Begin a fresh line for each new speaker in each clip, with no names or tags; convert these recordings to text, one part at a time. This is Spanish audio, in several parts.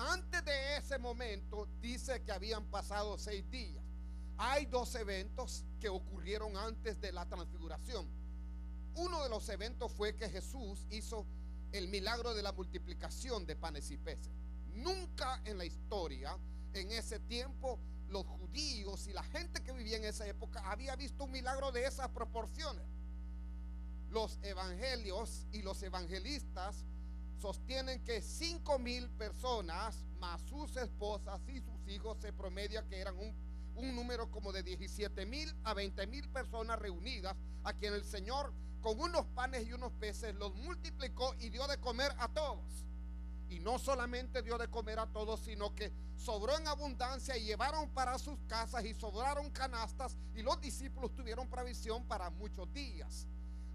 Antes de ese momento dice que habían pasado 6 días. Hay 2 eventos que ocurrieron antes de la transfiguración. Uno de los eventos fue que Jesús hizo el milagro de la multiplicación de panes y peces. Nunca en la historia, en ese tiempo, los judíos y la gente que vivía en esa época había visto un milagro de esas proporciones. Los evangelios y los evangelistas sostienen que 5,000 personas más sus esposas y sus hijos, se promedia que eran un número como de 17,000 a 20,000 personas reunidas, a quien el Señor con unos panes y unos peces los multiplicó y dio de comer a todos. Y no solamente dio de comer a todos, sino que sobró en abundancia y llevaron para sus casas y sobraron canastas, y los discípulos tuvieron provisión para muchos días.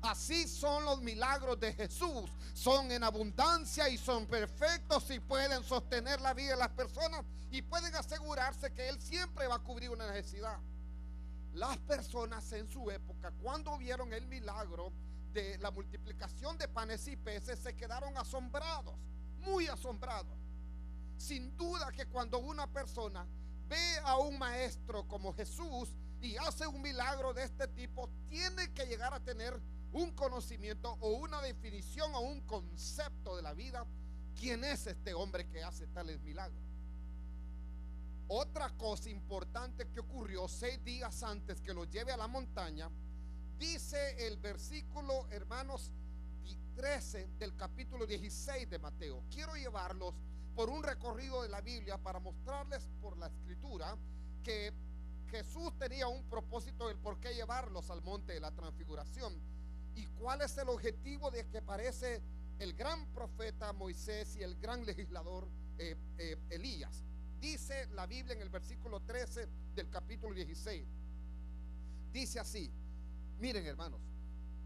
Así son los milagros de Jesús, son en abundancia y son perfectos y pueden sostener la vida de las personas y pueden asegurarse que Él siempre va a cubrir una necesidad. Las personas en su época, cuando vieron el milagro de la multiplicación de panes y peces, se quedaron asombrados, muy asombrados. Sin duda que cuando una persona ve a un maestro como Jesús y hace un milagro de este tipo, tiene que llegar a tener un conocimiento o una definición o un concepto de la vida. ¿Quién es este hombre que hace tales milagros? Otra cosa importante que ocurrió 6 días antes que lo lleve a la montaña, dice el versículo, hermanos, 13 del capítulo 16 de Mateo. Quiero llevarlos por un recorrido de la Biblia para mostrarles por la escritura que Jesús tenía un propósito del por qué llevarlos al monte de la transfiguración y cuál es el objetivo de que aparece el gran profeta Moisés y el gran legislador Elías. Dice la Biblia en el versículo 13 del capítulo 16, dice así: miren, hermanos,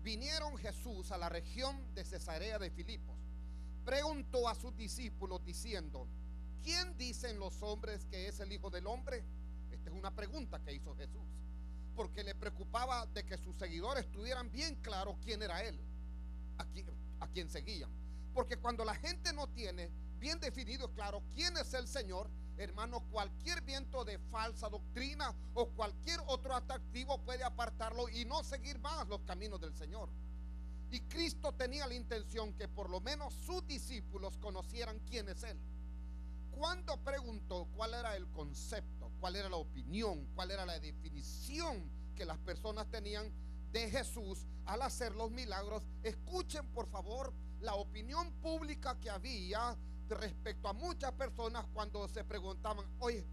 vinieron Jesús a la región de Cesarea de Filipos, preguntó a sus discípulos diciendo: ¿quién dicen los hombres que es el Hijo del Hombre? Esta es una pregunta que hizo Jesús, porque le preocupaba de que sus seguidores tuvieran bien claro quién era Él, a quien seguían. Porque cuando la gente no tiene bien definido, claro, quién es el Señor, hermano, cualquier viento de falsa doctrina o cualquier otro atractivo puede apartarlo y no seguir más los caminos del Señor. Y Cristo tenía la intención que por lo menos sus discípulos conocieran quién es Él. Cuando preguntó cuál era el concepto, cuál era la opinión, cuál era la definición que las personas tenían de Jesús al hacer los milagros, escuchen por favor la opinión pública que había respecto a muchas personas cuando se preguntaban: oye,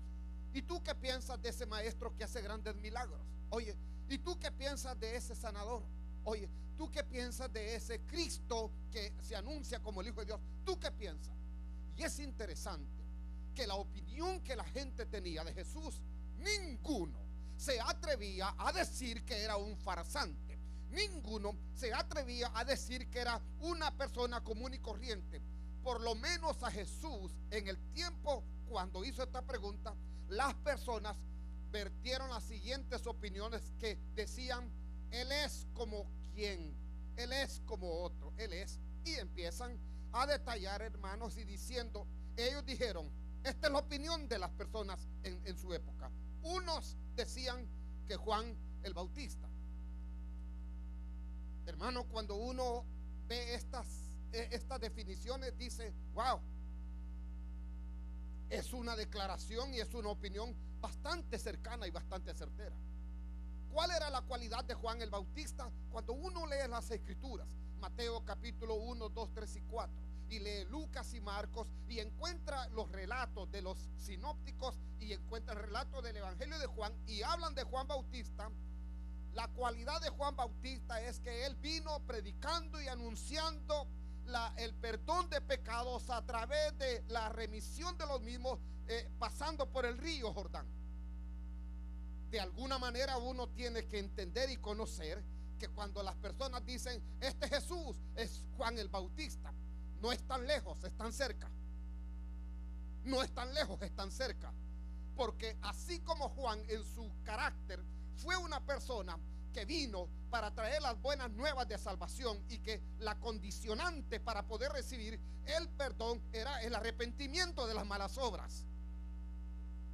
¿y tú qué piensas de ese maestro que hace grandes milagros? Oye, ¿y tú qué piensas de ese sanador? Oye, ¿tú qué piensas de ese Cristo que se anuncia como el Hijo de Dios? ¿Tú qué piensas? Y es interesante que la opinión que la gente tenía de Jesús, ninguno se atrevía a decir que era un farsante, ninguno se atrevía a decir que era una persona común y corriente. Por lo menos a Jesús, en el tiempo cuando hizo esta pregunta, las personas vertieron las siguientes opiniones que decían: Él es como quien, Él es como otro, Él es. Y empiezan a detallar, hermanos, y diciendo, ellos dijeron, esta es la opinión de las personas en su época. Unos decían que Juan el Bautista. Hermano, cuando uno ve estas definiciones, dice: wow, es una declaración y es una opinión bastante cercana y bastante certera. ¿Cuál era la cualidad de Juan el Bautista? Cuando uno lee las escrituras, Mateo capítulo 1, 2, 3 y 4, y lee Lucas y Marcos, y encuentra los relatos de los sinópticos y encuentra el relato del evangelio de Juan, y hablan de Juan Bautista. La cualidad de Juan Bautista es que él vino predicando y anunciando el perdón de pecados a través de la remisión de los mismos, pasando por el río Jordán. De alguna manera uno tiene que entender y conocer que cuando las personas dicen: este Jesús es Juan el Bautista, no es tan lejos, están cerca. No es tan lejos, están cerca. Porque así como Juan en su carácter fue una persona que vino para traer las buenas nuevas de salvación, y que la condicionante para poder recibir el perdón era el arrepentimiento de las malas obras.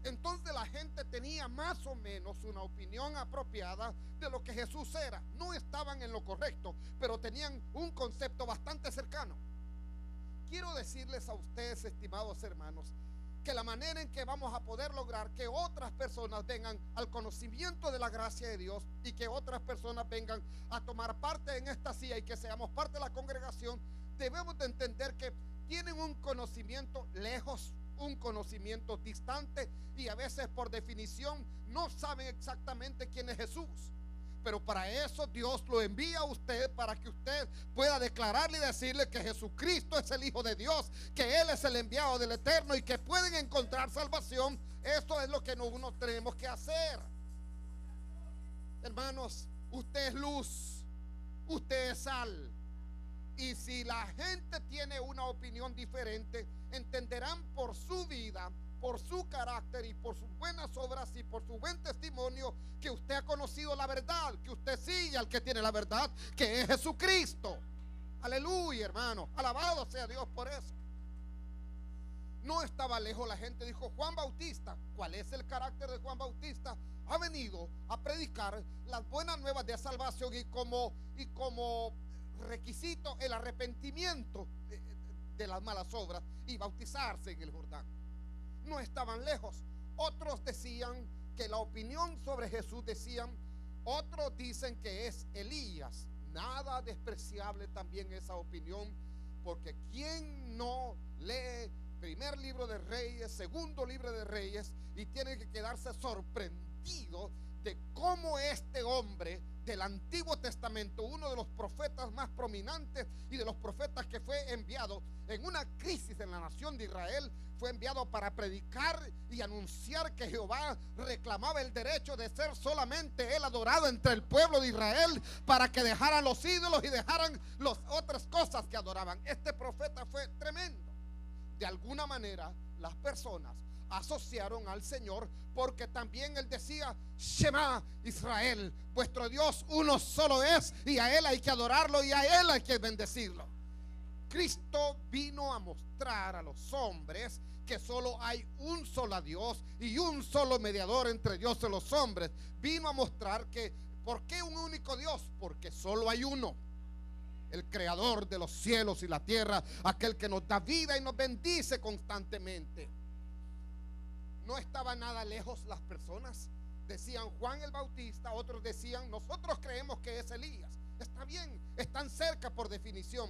Entonces la gente tenía más o menos una opinión apropiada de lo que Jesús era. No estaban en lo correcto, pero tenían un concepto bastante cercano. Quiero decirles a ustedes, estimados hermanos, que la manera en que vamos a poder lograr que otras personas vengan al conocimiento de la gracia de Dios, y que otras personas vengan a tomar parte en esta silla y que seamos parte de la congregación, debemos de entender que tienen un conocimiento lejos, un conocimiento distante, y a veces por definición no saben exactamente quién es Jesús. Pero para eso Dios lo envía a usted, para que usted pueda declararle y decirle que Jesucristo es el Hijo de Dios, que Él es el enviado del Eterno y que pueden encontrar salvación. Esto es lo que nosotros tenemos que hacer. Hermanos, usted es luz, usted es sal. Y si la gente tiene una opinión diferente, entenderán por su vida, por su carácter y por sus buenas obras y por su buen testimonio, que usted ha conocido la verdad, que usted sigue al que tiene la verdad, que es Jesucristo. Aleluya, hermano, alabado sea Dios por eso. No estaba lejos, la gente dijo: Juan Bautista. ¿Cuál es el carácter de Juan Bautista? Ha venido a predicar las buenas nuevas de salvación, y como requisito el arrepentimiento de las malas obras y bautizarse en el Jordán. No estaban lejos. Otros decían que la opinión sobre Jesús, decían, otros dicen que es Elías. Nada despreciable también esa opinión, porque quien no lee primer libro de Reyes, segundo libro de Reyes, y tiene que quedarse sorprendido de cómo este hombre del Antiguo Testamento, uno de los profetas más prominentes y de los profetas que fue enviado en una crisis en la nación de Israel, fue enviado para predicar y anunciar que Jehová reclamaba el derecho de ser solamente él adorado entre el pueblo de Israel, para que dejaran los ídolos y dejaran las otras cosas que adoraban. Este profeta fue tremendo. De alguna manera las personas asociaron al Señor, porque también él decía: Shema Israel, vuestro Dios uno solo es, y a él hay que adorarlo y a él hay que bendecirlo. Cristo vino a mostrar a los hombres que solo hay un solo Dios y un solo mediador entre Dios y los hombres. Vino a mostrar que, ¿por qué un único Dios? Porque solo hay uno, el creador de los cielos y la tierra, aquel que nos da vida y nos bendice constantemente. No estaba nada lejos las personas. Decían Juan el Bautista, otros decían nosotros creemos que es Elías. Está bien, están cerca por definición,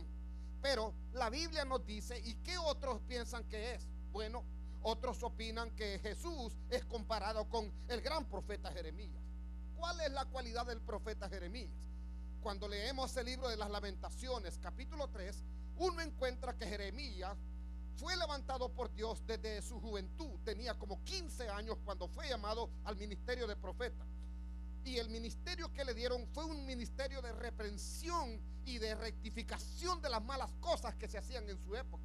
pero la Biblia nos dice, ¿y qué otros piensan que es? Bueno, otros opinan que Jesús es comparado con el gran profeta Jeremías. ¿Cuál es la cualidad del profeta Jeremías? Cuando leemos el libro de las Lamentaciones, capítulo 3, uno encuentra que Jeremías fue levantado por Dios desde su juventud. Tenía como 15 años cuando fue llamado al ministerio de profeta. Y el ministerio que le dieron fue un ministerio de reprensión y de rectificación de las malas cosas que se hacían en su época.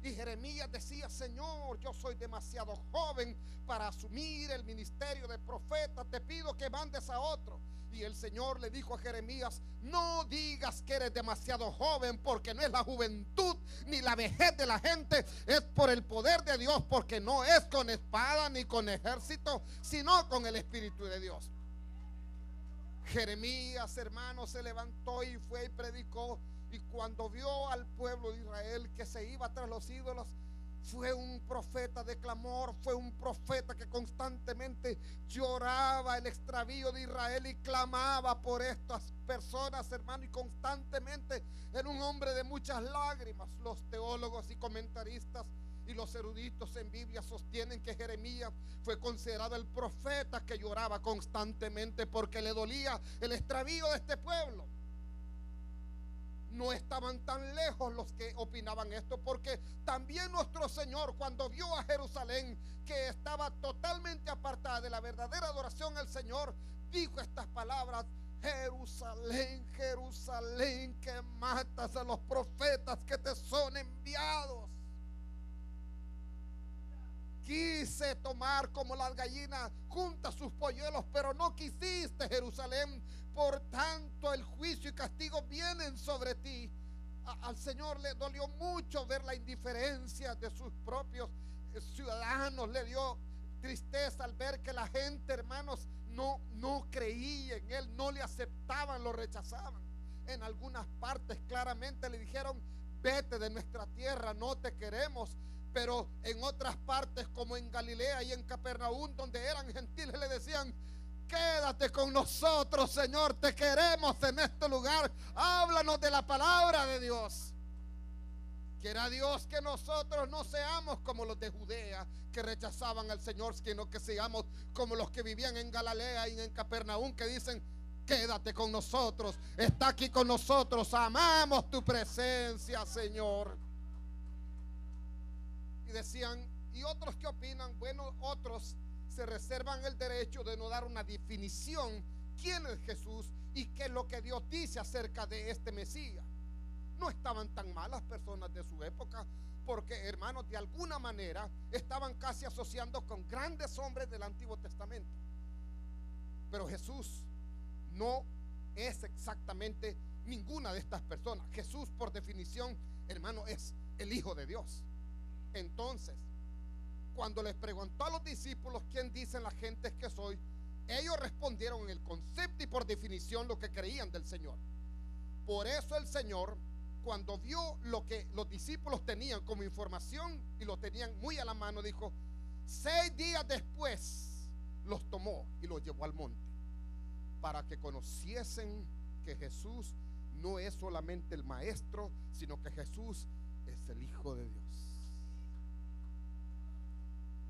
Y Jeremías decía: Señor, yo soy demasiado joven para asumir el ministerio de profeta, te pido que mandes a otro. Y el Señor le dijo a Jeremías: no digas que eres demasiado joven, porque no es la juventud ni la vejez de la gente, es por el poder de Dios, porque no es con espada ni con ejército, sino con el Espíritu de Dios. Jeremías, hermano, se levantó y fue y predicó. Y cuando vio al pueblo de Israel que se iba tras los ídolos, fue un profeta de clamor, fue un profeta que constantemente lloraba el extravío de Israel y clamaba por estas personas, hermano, y constantemente era un hombre de muchas lágrimas. Los teólogos y comentaristas y los eruditos en Biblia sostienen que Jeremías fue considerado el profeta que lloraba constantemente porque le dolía el extravío de este pueblo. No estaban tan lejos los que opinaban esto, porque también nuestro Señor, cuando vio a Jerusalén que estaba totalmente apartada de la verdadera adoración al Señor, dijo estas palabras: Jerusalén, Jerusalén, que matas a los profetas que te son enviados. Quise tomar como las gallinas juntas sus polluelos, pero no quisiste, Jerusalén. por tanto el juicio y castigo vienen sobre ti. Al Señor le dolió mucho ver la indiferencia de sus propios ciudadanos. Le dio tristeza al ver que la gente, hermanos, no creía en Él, no le aceptaban, lo rechazaban. En algunas partes claramente le dijeron: vete de nuestra tierra, no te queremos. Pero en otras partes, como en Galilea y en Capernaum, donde eran gentiles, le decían: quédate con nosotros, Señor, te queremos en este lugar, háblanos de la palabra de Dios. Quiera Dios que nosotros no seamos como los de Judea, que rechazaban al Señor, sino que seamos como los que vivían en Galilea y en Capernaum, que dicen: quédate con nosotros, está aquí con nosotros, amamos tu presencia, Señor. Y decían: ¿y otros qué opinan? Bueno, otros se reservan el derecho de no dar una definición quién es Jesús y qué es lo que Dios dice acerca de este Mesías. No estaban tan mal las personas de su época, porque, hermanos, de alguna manera estaban casi asociando con grandes hombres del Antiguo Testamento. Pero Jesús no es exactamente ninguna de estas personas. Jesús, por definición, hermano, es el Hijo de Dios. Entonces, cuando les preguntó a los discípulos: ¿quién dicen la gente que soy?, ellos respondieron en el concepto y por definición lo que creían del Señor. Por eso el Señor, cuando vio lo que los discípulos tenían como información y lo tenían muy a la mano, dijo: 6 días después los tomó y los llevó al monte, para que conociesen que Jesús no es solamente el maestro, sino que Jesús es el Hijo de Dios.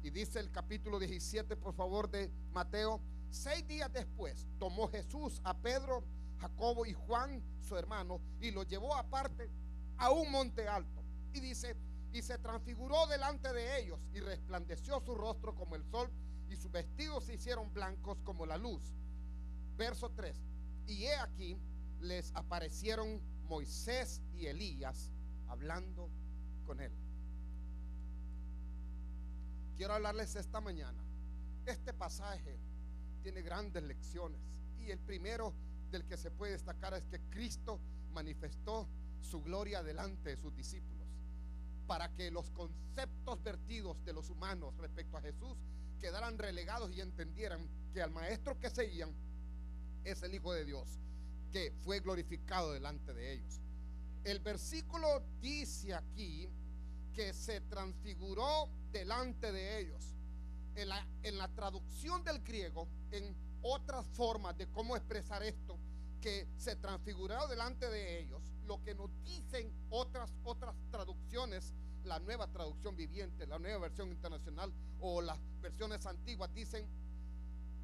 Y dice el capítulo 17, por favor, de Mateo: 6 días después tomó Jesús a Pedro, Jacobo y Juan, su hermano, y los llevó aparte a un monte alto. Y dice: y se transfiguró delante de ellos, y resplandeció su rostro como el sol, y sus vestidos se hicieron blancos como la luz. Verso 3: y he aquí, les aparecieron Moisés y Elías hablando con él. Quiero hablarles esta mañana. Este pasaje tiene grandes lecciones, y el primero del que se puede destacar es que Cristo manifestó su gloria delante de sus discípulos, para que los conceptos vertidos de los humanos respecto a Jesús quedaran relegados y entendieran que al maestro que seguían es el Hijo de Dios, que fue glorificado delante de ellos. El versículo dice aquí que se transfiguró delante de ellos. En la traducción del griego, en otras formas de cómo expresar esto, que se transfiguró delante de ellos, lo que nos dicen otras traducciones, la Nueva Traducción Viviente, la Nueva Versión Internacional o las versiones antiguas, dicen: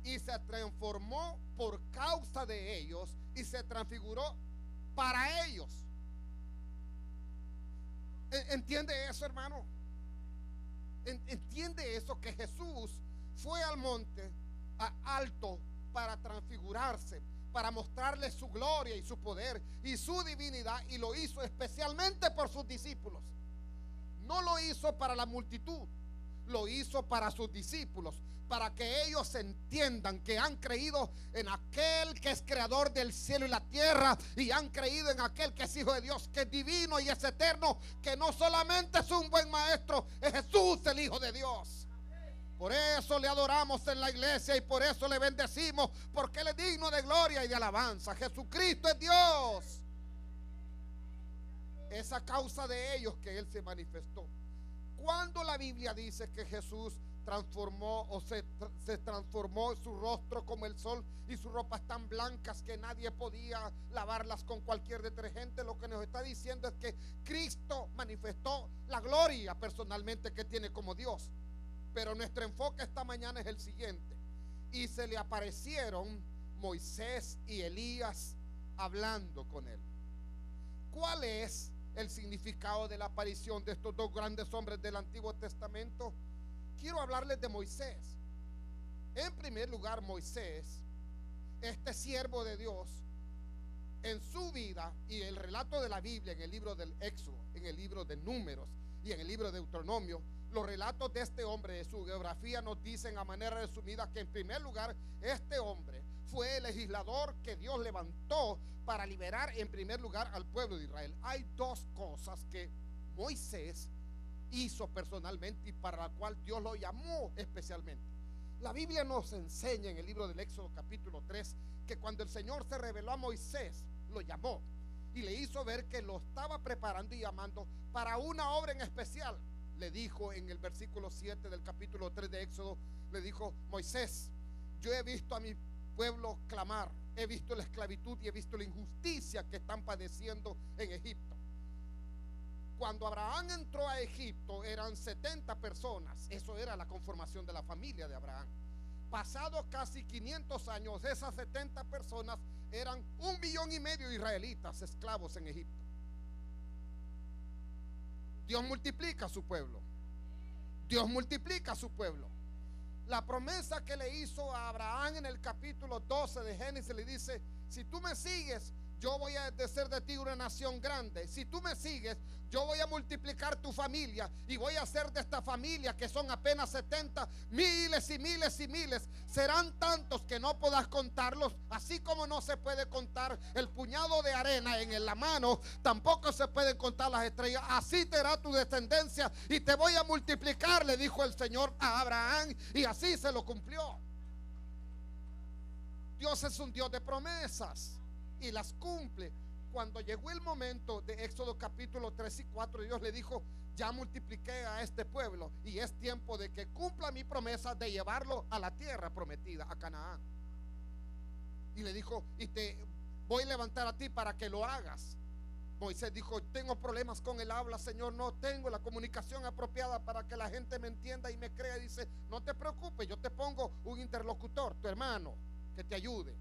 y se transformó por causa de ellos, y se transfiguró para ellos. ¿Entiende eso, hermano? ¿Entiende eso? Que Jesús fue al monte alto para transfigurarse, para mostrarle su gloria y su poder y su divinidad, y lo hizo especialmente por sus discípulos. No lo hizo para la multitud, lo hizo para sus discípulos, para que ellos entiendan que han creído en aquel que es creador del cielo y la tierra, y han creído en aquel que es Hijo de Dios, que es divino y es eterno, que no solamente es un buen maestro, es Jesús el Hijo de Dios. Por eso le adoramos en la iglesia y por eso le bendecimos, porque Él es digno de gloria y de alabanza. Jesucristo es Dios. Es a causa de ellos que Él se manifestó. Cuando la Biblia dice que Jesús transformó o se transformó su rostro como el sol y sus ropas tan blancas que nadie podía lavarlas con cualquier detergente, lo que nos está diciendo es que Cristo manifestó la gloria personalmente que tiene como Dios. Pero nuestro enfoque esta mañana es el siguiente: y se le aparecieron Moisés y Elías hablando con él. ¿Cuál es el significado de la aparición de estos dos grandes hombres del Antiguo Testamento? Quiero hablarles de Moisés. En primer lugar, Moisés, este siervo de Dios, en su vida y el relato de la Biblia, en el libro del Éxodo, en el libro de Números y en el libro de Deuteronomio, los relatos de este hombre, de su geografía, nos dicen a manera resumida que en primer lugar este hombre fue el legislador que Dios levantó para liberar en primer lugar al pueblo de Israel. Hay dos cosas que Moisés hizo personalmente y para la cual Dios lo llamó especialmente. La Biblia nos enseña en el libro del Éxodo capítulo 3 que cuando el Señor se reveló a Moisés, lo llamó y le hizo ver que lo estaba preparando y llamando para una obra en especial. Le dijo en el versículo 7 del capítulo 3 de Éxodo, le dijo: Moisés, yo he visto a mi pueblo clamar, he visto la esclavitud y he visto la injusticia que están padeciendo en Egipto. Cuando Abraham entró a Egipto eran 70 personas, eso era la conformación de la familia de Abraham. Pasados casi 500 años, esas 70 personas eran 1,5 millones de israelitas esclavos en Egipto. Dios multiplica a su pueblo. Dios multiplica a su pueblo. La promesa que le hizo a Abraham en el capítulo 12 de Génesis le dice: si tú me sigues, yo voy a hacer de ti una nación grande. Si tú me sigues, yo voy a multiplicar tu familia y voy a hacer de esta familia, que son apenas 70, miles y miles y miles. Serán tantos que no podrás contarlos, así como no se puede contar el puñado de arena en la mano, tampoco se pueden contar las estrellas. Así será tu descendencia y te voy a multiplicar, le dijo el Señor a Abraham, y así se lo cumplió. Dios es un Dios de promesas y las cumple. Cuando llegó el momento de Éxodo capítulo 3 y 4, Dios le dijo: ya multipliqué a este pueblo y es tiempo de que cumpla mi promesa de llevarlo a la tierra prometida, a Canaán. Y le dijo: y te voy a levantar a ti para que lo hagas. Moisés dijo: tengo problemas con el habla, Señor, no tengo la comunicación apropiada para que la gente me entienda y me crea. Dice: no te preocupes, yo te pongo un interlocutor, tu hermano, que te ayude.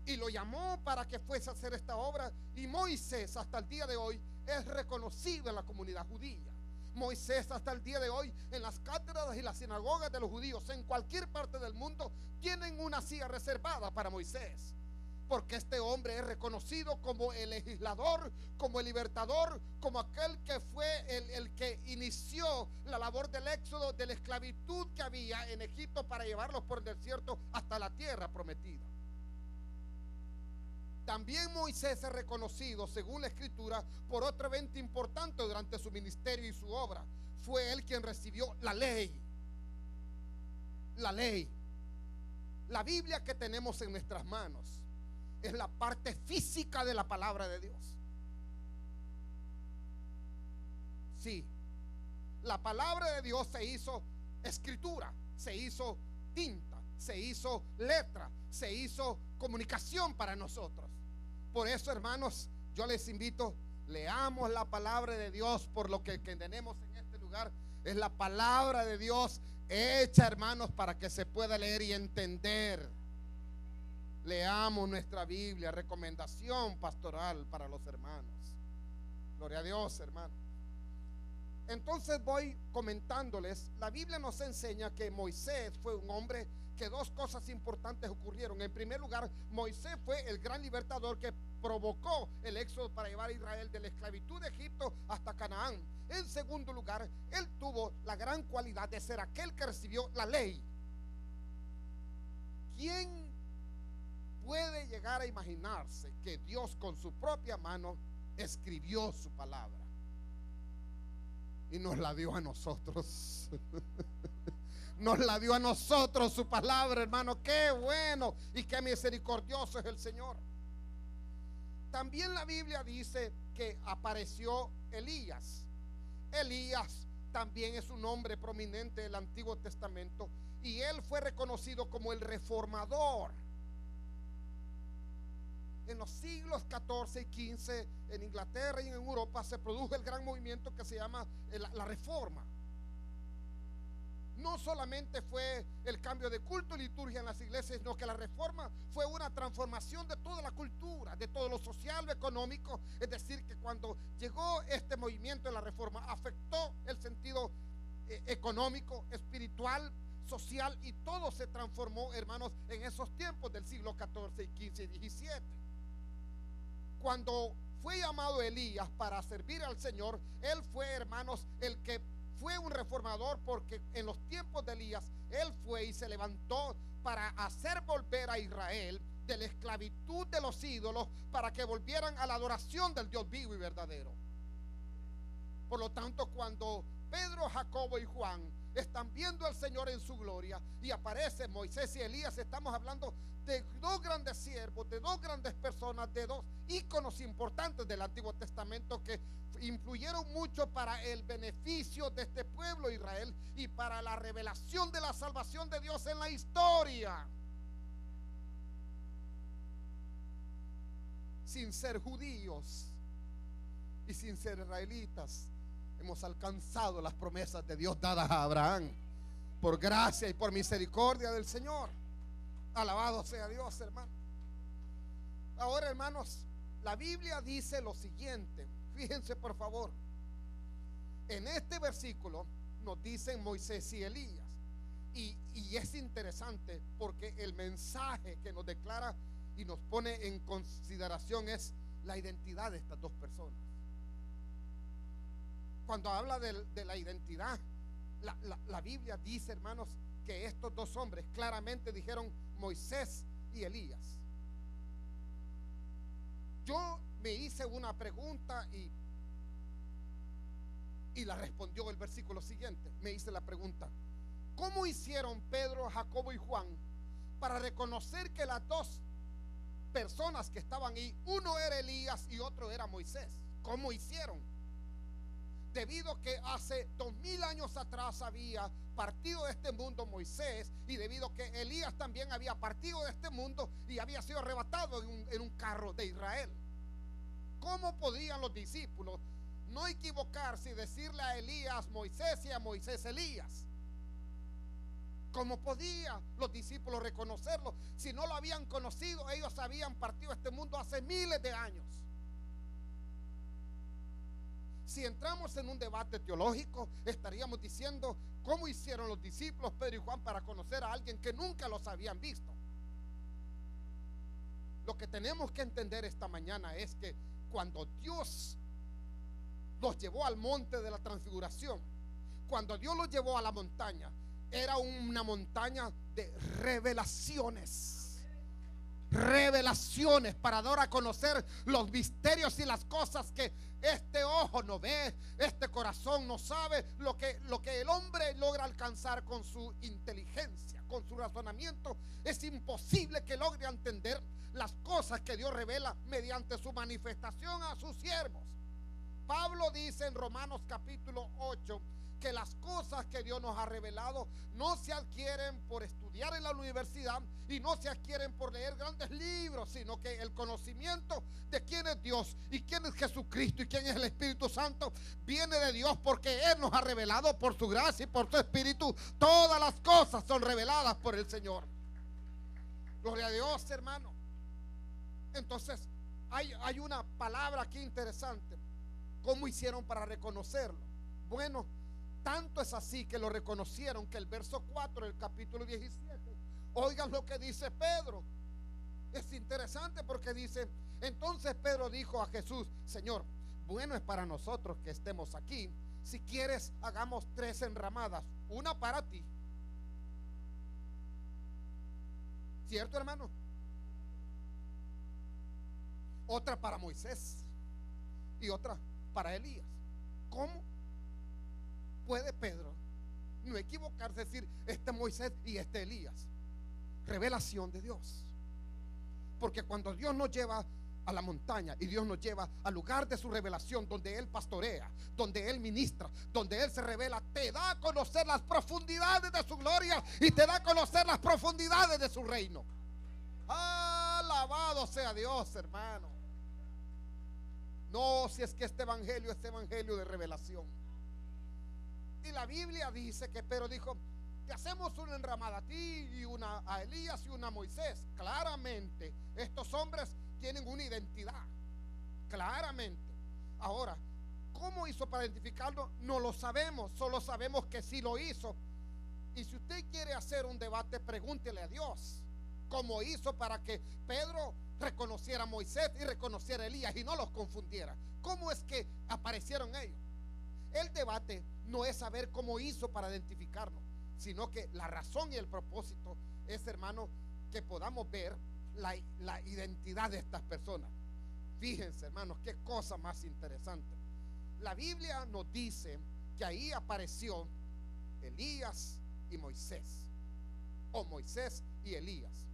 Y lo llamó para que fuese a hacer esta obra. Y Moisés hasta el día de hoy es reconocido en la comunidad judía. Moisés hasta el día de hoy en las cátedras y las sinagogas de los judíos en cualquier parte del mundo tienen una silla reservada para Moisés, porque este hombre es reconocido como el legislador, como el libertador, como aquel que fue el que inició la labor del éxodo, de la esclavitud que había en Egipto, para llevarlos por el desierto hasta la tierra prometida. También Moisés es reconocido, según la Escritura, por otro evento importante durante su ministerio y su obra. Fue él quien recibió la ley. La ley. La Biblia que tenemos en nuestras manos es la parte física de la palabra de Dios. Sí, la palabra de Dios se hizo escritura, se hizo tinta, se hizo letra, se hizo comunicación para nosotros. Por eso, hermanos, yo les invito: leamos la palabra de Dios, por lo que tenemos en este lugar es la palabra de Dios hecha, hermanos, para que se pueda leer y entender. Leamos nuestra Biblia, recomendación pastoral para los hermanos. Gloria a Dios, hermanos. Entonces voy comentándoles. La Biblia nos enseña que Moisés fue un hombre que dos cosas importantes ocurrieron. En primer lugar, Moisés fue el gran libertador que provocó el éxodo para llevar a Israel de la esclavitud de Egipto hasta Canaán. En segundo lugar, él tuvo la gran cualidad de ser aquel que recibió la ley. ¿Quién puede llegar a imaginarse que Dios con su propia mano escribió su palabra y nos la dio a nosotros? Nos la dio a nosotros su palabra, hermano. Qué bueno y qué misericordioso es el Señor. También la Biblia dice que apareció Elías. Elías también es un hombre prominente del Antiguo Testamento, y él fue reconocido como el reformador. En los siglos 14 y 15 en Inglaterra y en Europa se produjo el gran movimiento que se llama la Reforma. No solamente fue el cambio de culto y liturgia en las iglesias, sino que la Reforma fue una transformación de toda la cultura, de todo lo social, lo económico. Es decir, que cuando llegó este movimiento de la Reforma, afectó el sentido económico, espiritual, social, y todo se transformó, hermanos, en esos tiempos del siglo 14 y 15 y 17. Cuando fue llamado Elías para servir al Señor, él fue, hermanos, el que fue un reformador, porque en los tiempos de Elías él fue y se levantó para hacer volver a Israel de la esclavitud de los ídolos, para que volvieran a la adoración del Dios vivo y verdadero. Por lo tanto, cuando Pedro, Jacobo y Juan están viendo al Señor en su gloria y aparecen Moisés y Elías, estamos hablando de dos grandes siervos, de dos grandes personas, de dos íconos importantes del Antiguo Testamento que influyeron mucho para el beneficio de este pueblo Israel y para la revelación de la salvación de Dios en la historia. Sin ser judíos y sin ser israelitas, hemos alcanzado las promesas de Dios dadas a Abraham por gracia y por misericordia del Señor. Alabado sea Dios, hermano. Ahora, hermanos, la Biblia dice lo siguiente. Fíjense, por favor. En este versículo nos dicen Moisés y Elías. Y es interesante porque el mensaje que nos declara y nos pone en consideración es la identidad de estas dos personas. Cuando habla de la identidad, la Biblia dice, hermanos, que estos dos hombres claramente dijeron Moisés y Elías. Yo me hice una pregunta y la respondió el versículo siguiente. Me hice la pregunta: ¿cómo hicieron Pedro, Jacobo y Juan para reconocer que las dos personas que estaban ahí, uno era Elías y otro era Moisés? ¿Cómo hicieron? Debido que hace 2000 años atrás había partido de este mundo Moisés, y debido que Elías también había partido de este mundo y había sido arrebatado en un carro de Israel. ¿Cómo podían los discípulos no equivocarse y decirle a Elías Moisés y a Moisés Elías? ¿Cómo podían los discípulos reconocerlo si no lo habían conocido? Ellos habían partido de este mundo hace miles de años. Si entramos en un debate teológico, estaríamos diciendo cómo hicieron los discípulos Pedro y Juan para conocer a alguien que nunca los habían visto. Lo que tenemos que entender esta mañana es que cuando Dios los llevó al monte de la transfiguración, cuando Dios los llevó a la montaña, era una montaña de revelaciones. Revelaciones para dar a conocer los misterios y las cosas que este ojo no ve, este corazón no sabe, lo que el hombre logra alcanzar con su inteligencia, con su razonamiento. Es imposible que logre entender las cosas que Dios revela mediante su manifestación a sus siervos. Pablo dice en Romanos capítulo 8 que las cosas que Dios nos ha revelado no se adquieren por estudiar en la universidad y no se adquieren por leer grandes libros, sino que el conocimiento de quién es Dios y quién es Jesucristo y quién es el Espíritu Santo viene de Dios, porque Él nos ha revelado por su gracia y por su Espíritu. Todas las cosas son reveladas por el Señor. Gloria a Dios, hermano. Entonces hay una palabra aquí interesante. ¿Cómo hicieron para reconocerlo? Bueno, tanto es así que lo reconocieron que el verso 4 del capítulo 17, oigan lo que dice Pedro. Es interesante porque dice: entonces Pedro dijo a Jesús: Señor, bueno es para nosotros que estemos aquí. Si quieres, hagamos 3 enramadas, una para ti. ¿Cierto, hermano? Otra para Moisés y otra para Elías. ¿Cómo puede Pedro no equivocarse, decir este Moisés y este Elías? Revelación de Dios. Porque cuando Dios nos lleva a la montaña y Dios nos lleva al lugar de su revelación, donde Él pastorea, donde Él ministra, donde Él se revela, te da a conocer las profundidades de su gloria y te da a conocer las profundidades de su reino. Alabado sea Dios, hermano. No, si es que este evangelio es evangelio de revelación. Y la Biblia dice que Pedro dijo: te hacemos una enramada a ti y una a Elías y una a Moisés. Claramente estos hombres tienen una identidad, claramente. Ahora, ¿cómo hizo para identificarlo? No lo sabemos, solo sabemos que sí lo hizo. Y si usted quiere hacer un debate, pregúntele a Dios cómo hizo para que Pedro reconociera a Moisés y reconociera a Elías y no los confundiera. ¿Cómo es que aparecieron ellos? El debate no es saber cómo hizo para identificarnos, sino que la razón y el propósito es, hermano, que podamos ver la identidad de estas personas. Fíjense, hermanos, qué cosa más interesante. La Biblia nos dice que ahí apareció Elías y Moisés, o Moisés y Elías.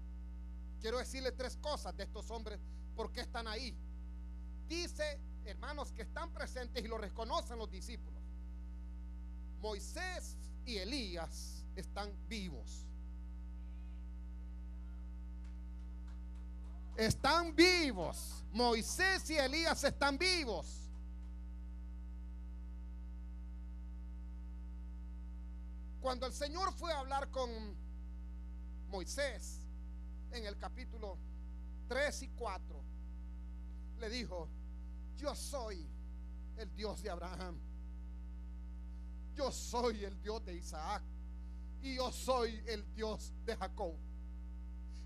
Quiero decirle tres cosas de estos hombres, por qué están ahí. Dice, hermanos, que están presentes y lo reconocen los discípulos. Moisés y Elías están vivos. Están vivos. Moisés y Elías están vivos. Cuando el Señor fue a hablar con Moisés en el capítulo 3 y 4, le dijo: yo soy el Dios de Abraham, yo soy el Dios de Isaac, y yo soy el Dios de Jacob.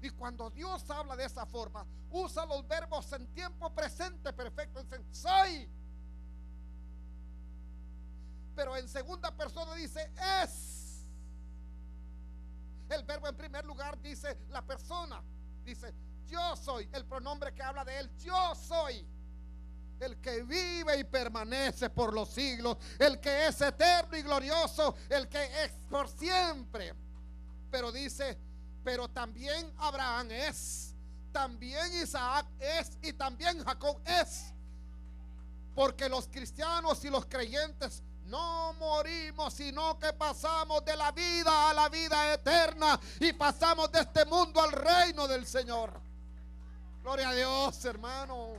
Y cuando Dios habla de esa forma, usa los verbos en tiempo presente perfecto. Dicen soy. Pero en segunda persona dice es. El verbo en primer lugar dice la persona. Dice yo soy. El pronombre que habla de él, yo soy. El que vive y permanece por los siglos, el que es eterno y glorioso, el que es por siempre. Pero dice, pero también Abraham es, también Isaac es, y también Jacob es. Porque los cristianos y los creyentes no morimos, sino que pasamos de la vida a la vida eterna, y pasamos de este mundo al reino del Señor. Gloria a Dios, hermano.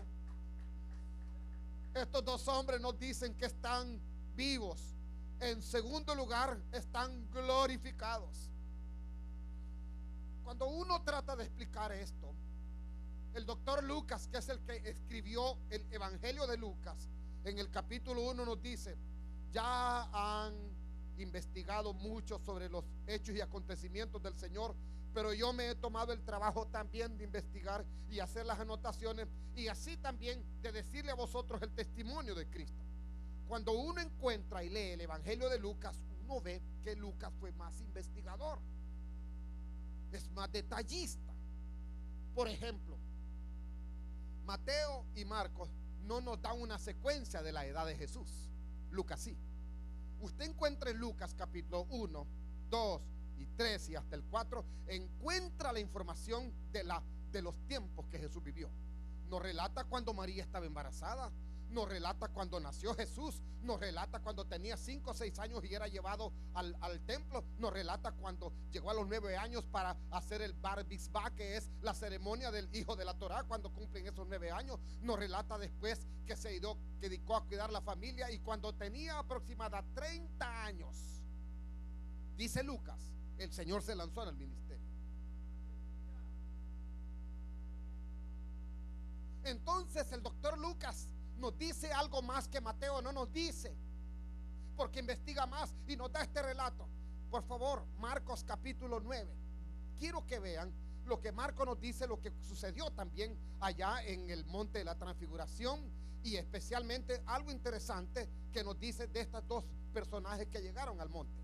Estos dos hombres nos dicen que están vivos. En segundo lugar, están glorificados. Cuando uno trata de explicar esto, el doctor Lucas, que es el que escribió el Evangelio de Lucas, en el capítulo 1 nos dice: ya han investigado mucho sobre los hechos y acontecimientos del Señor, pero yo me he tomado el trabajo también de investigar y hacer las anotaciones, y así también de decirle a vosotros el testimonio de Cristo. Cuando uno encuentra y lee el Evangelio de Lucas, uno ve que Lucas fue más investigador, es más detallista. Por ejemplo, Mateo y Marcos no nos dan una secuencia de la edad de Jesús. Lucas sí. Usted encuentra en Lucas capítulo 1, 2 y 3 y hasta el 4, encuentra la información de los tiempos que Jesús vivió. Nos relata cuando María estaba embarazada, nos relata cuando nació Jesús, nos relata cuando tenía 5 o 6 años y era llevado al templo, nos relata cuando llegó a los 9 años para hacer el bar mitzvah, que es la ceremonia del hijo de la Torah, cuando cumplen esos 9 años. Nos relata después que se dedicó a cuidar la familia, y cuando tenía aproximadamente 30 años, dice Lucas, el Señor se lanzó en el ministerio. Entonces el doctor Lucas nos dice algo más que Mateo no nos dice, porque investiga más y nos da este relato. Por favor, Marcos capítulo 9. Quiero que vean lo que Marcos nos dice, lo que sucedió también allá en el monte de la transfiguración, y especialmente algo interesante que nos dice de estos dos personajes que llegaron al monte.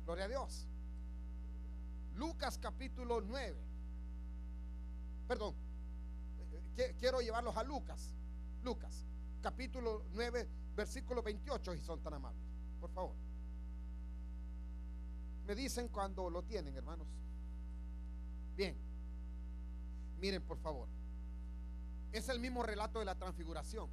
Gloria a Dios. Lucas capítulo 9. Perdón, quiero llevarlos a Lucas capítulo 9 versículo 28, si son tan amables, por favor. Me dicen cuando lo tienen, hermanos. Bien, miren por favor, es el mismo relato de la transfiguración.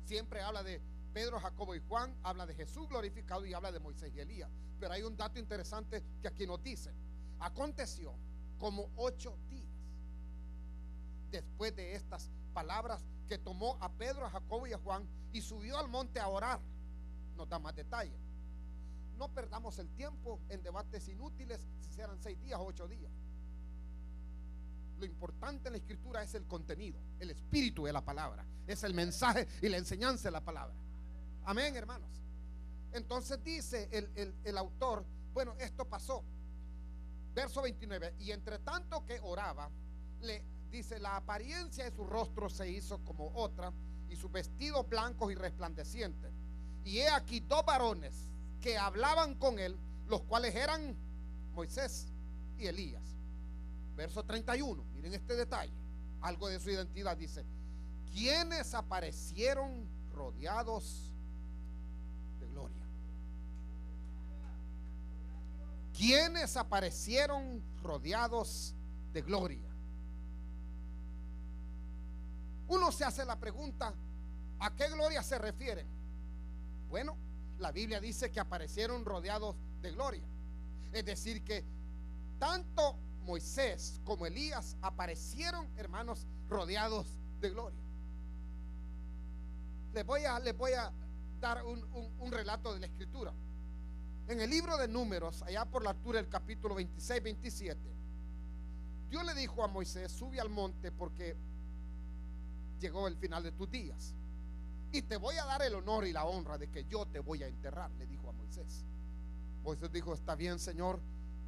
Siempre habla de Pedro, Jacobo y Juan, habla de Jesús glorificado y habla de Moisés y Elías. Pero hay un dato interesante que aquí nos dice: aconteció como 8 días después de estas palabras, que tomó a Pedro, a Jacobo y a Juan y subió al monte a orar. Nos da más detalles. No perdamos el tiempo en debates inútiles si serán 6 días o 8 días. Lo importante en la escritura es el contenido, el espíritu de la palabra, es el mensaje y la enseñanza de la palabra. Amén, hermanos. Entonces dice el autor, bueno, esto pasó. Verso 29, y entre tanto que oraba, dice, la apariencia de su rostro se hizo como otra, y sus vestidos blancos y resplandecientes. Y he aquí 2 varones que hablaban con él, los cuales eran Moisés y Elías. Verso 31, miren este detalle, algo de su identidad. Dice: quienes aparecieron rodeados de gloria. Quienes aparecieron rodeados de gloria. Uno se hace la pregunta, ¿a qué gloria se refieren? Bueno, la Biblia dice que aparecieron rodeados de gloria. Es decir, que tanto Moisés como Elías aparecieron, hermanos, rodeados de gloria. Les voy a dar un relato de la Escritura. En el libro de Números, allá por la altura del capítulo 26, 27, Dios le dijo a Moisés: sube al monte porque llegó el final de tus días, y te voy a dar el honor y la honra de que yo te voy a enterrar, le dijo a Moisés. Moisés dijo: está bien, Señor,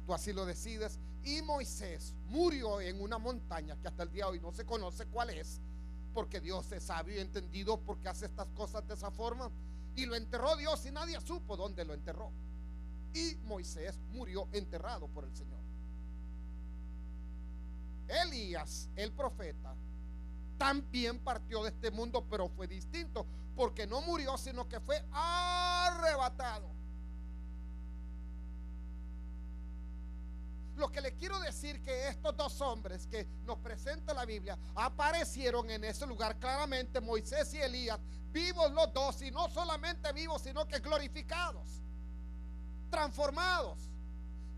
tú así lo decides. Y Moisés murió en una montaña que hasta el día de hoy no se conoce cuál es, porque Dios es sabio y entendido porque hace estas cosas de esa forma. Y lo enterró Dios y nadie supo dónde lo enterró. Y Moisés murió enterrado por el Señor. Elías, el profeta, también partió de este mundo, pero fue distinto, porque no murió, sino que fue arrebatado. Lo que le quiero decir, que estos dos hombres que nos presenta la Biblia aparecieron en ese lugar claramente, Moisés y Elías, vivos los dos, y no solamente vivos, sino que glorificados, transformados,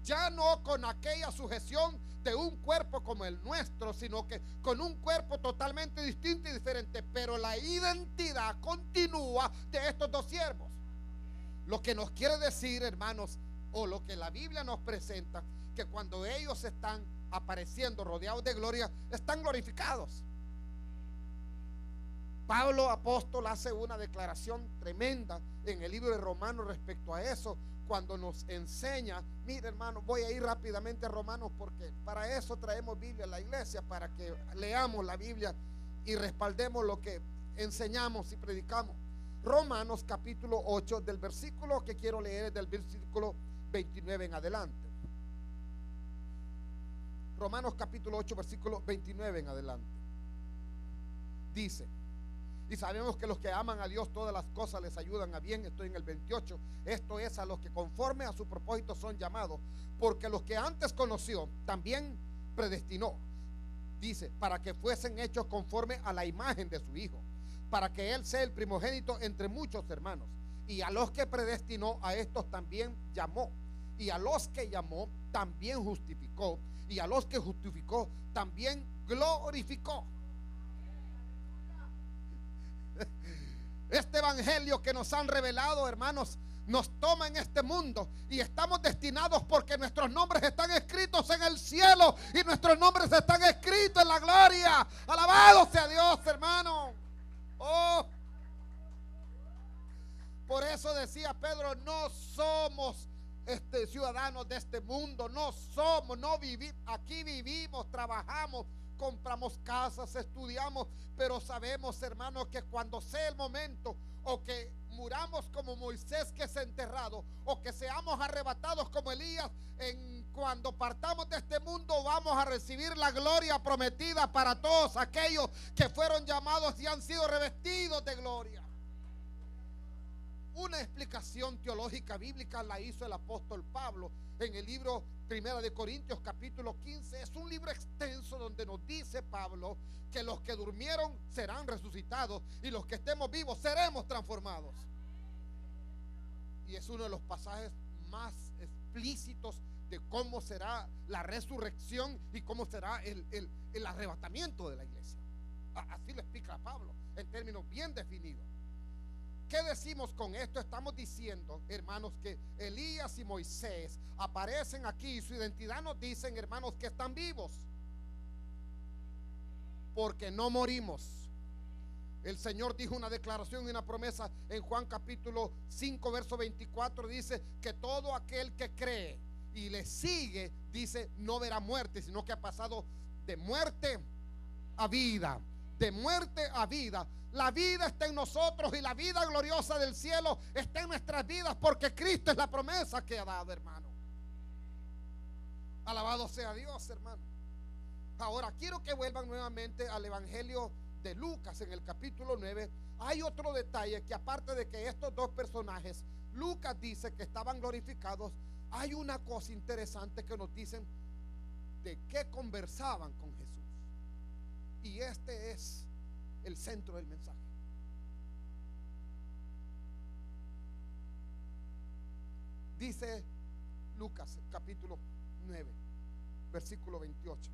ya no con aquella sujeción de un cuerpo como el nuestro, sino que con un cuerpo totalmente distinto y diferente, pero la identidad continúa de estos dos siervos. Lo que nos quiere decir, hermanos, o lo que la Biblia nos presenta, que cuando ellos están apareciendo rodeados de gloria, están glorificados. Pablo apóstol hace una declaración tremenda en el libro de Romanos respecto a eso, cuando nos enseña. Mire, hermano, voy a ir rápidamente a Romanos, porque para eso traemos Biblia a la iglesia, para que leamos la Biblia y respaldemos lo que enseñamos y predicamos. Romanos capítulo 8, del versículo que quiero leer es del versículo 29 en adelante. Romanos capítulo 8, versículo 29 en adelante. Dice: y sabemos que los que aman a Dios, todas las cosas les ayudan a bien. Estoy en el 28. Esto es, a los que conforme a su propósito son llamados, porque los que antes conoció también predestinó, dice, para que fuesen hechos conforme a la imagen de su Hijo, para que Él sea el primogénito entre muchos hermanos. Y a los que predestinó, a estos también llamó. Y a los que llamó, también justificó. Y a los que justificó, también glorificó. Este evangelio que nos han revelado, hermanos, nos toma en este mundo y estamos destinados, porque nuestros nombres están escritos en el cielo y nuestros nombres están escritos en la gloria. Alabado sea Dios, hermano. Oh, por eso decía Pedro: no somos ciudadanos de este mundo, no somos, no vivimos, aquí vivimos, trabajamos, compramos casas, estudiamos, pero sabemos, hermanos, que cuando sea el momento, o que muramos como Moisés, que es enterrado, o que seamos arrebatados como Elías, cuando partamos de este mundo, vamos a recibir la gloria prometida para todos aquellos que fueron llamados y han sido revestidos de gloria. Una explicación teológica bíblica la hizo el apóstol Pablo en el libro 1 de Corintios capítulo 15. Es un libro extenso donde nos dice Pablo que los que durmieron serán resucitados y los que estemos vivos seremos transformados. Y es uno de los pasajes más explícitos de cómo será la resurrección y cómo será el arrebatamiento de la iglesia. Así lo explica Pablo en términos bien definidos. ¿Qué decimos con esto? Estamos diciendo, hermanos, que Elías y Moisés aparecen aquí y su identidad nos dicen, hermanos, que están vivos, porque no morimos. El Señor dijo una declaración y una promesa en Juan capítulo 5 verso 24, dice que todo aquel que cree y le sigue, dice, no verá muerte, sino que ha pasado de muerte a vida, de muerte a vida. La vida está en nosotros y la vida gloriosa del cielo está en nuestras vidas, porque Cristo es la promesa que ha dado, hermano. Alabado sea Dios, hermano. Ahora quiero que vuelvan nuevamente al Evangelio de Lucas en el capítulo 9. Hay otro detalle, que aparte de que estos dos personajes, Lucas dice que estaban glorificados, hay una cosa interesante que nos dicen de qué conversaban con Jesús. Y este es el centro del mensaje. Dice Lucas capítulo 9, versículo 28.